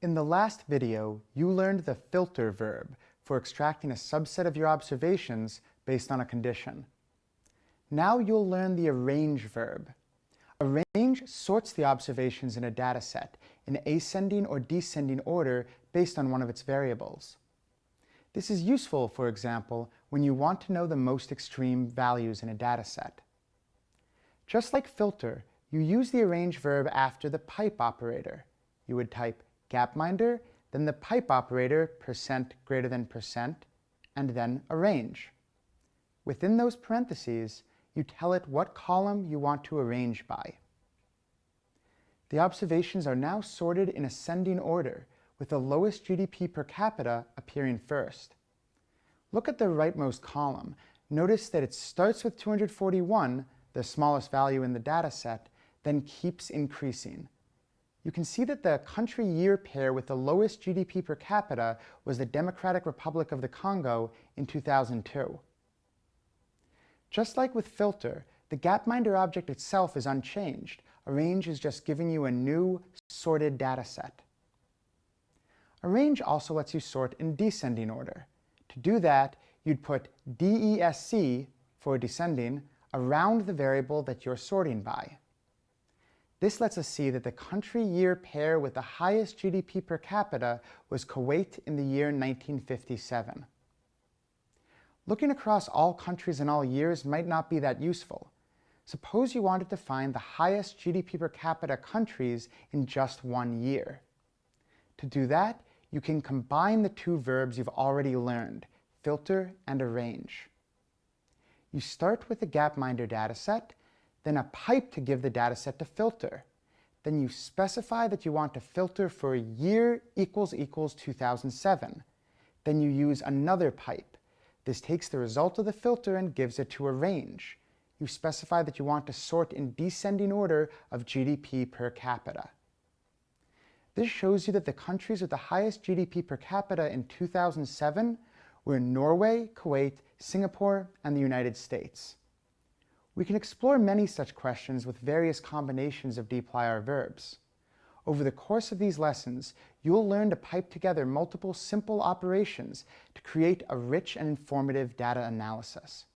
In the last video, you learned the filter verb for extracting a subset of your observations based on a condition. Now you'll learn the arrange verb. Arrange sorts the observations in a dataset in ascending or descending order based on one of its variables. This is useful, for example, when you want to know the most extreme values in a dataset. Just like filter, you use the arrange verb after the pipe operator. You would type gapminder, then the pipe operator % greater than %, and then arrange. Within those parentheses, you tell it what column you want to arrange by. The observations are now sorted in ascending order, with the lowest GDP per capita appearing first. Look at the rightmost column. Notice that it starts with 241, the smallest value in the dataset, then keeps increasing. You can see that the country-year pair with the lowest GDP per capita was the Democratic Republic of the Congo in 2002. Just like with filter, the gapminder object itself is unchanged. Arrange is just giving you a new, sorted dataset. Arrange also lets you sort in descending order. To do that, you'd put DESC, for descending, around the variable that you're sorting by. This lets us see that the country-year pair with the highest GDP per capita was Kuwait in the year 1957. Looking across all countries and all years might not be that useful. Suppose you wanted to find the highest GDP per capita countries in just one year. To do that, you can combine the two verbs you've already learned, filter and arrange. You start with the gapminder dataset, then a pipe to give the dataset to filter. Then you specify that you want to filter for year equals 2007. Then you use another pipe. This takes the result of the filter and gives it to arrange. You specify that you want to sort in descending order of GDP per capita. This shows you that the countries with the highest GDP per capita in 2007 were Norway, Kuwait, Singapore, and the United States. We can explore many such questions with various combinations of dplyr verbs. Over the course of these lessons, you'll learn to pipe together multiple simple operations to create a rich and informative data analysis.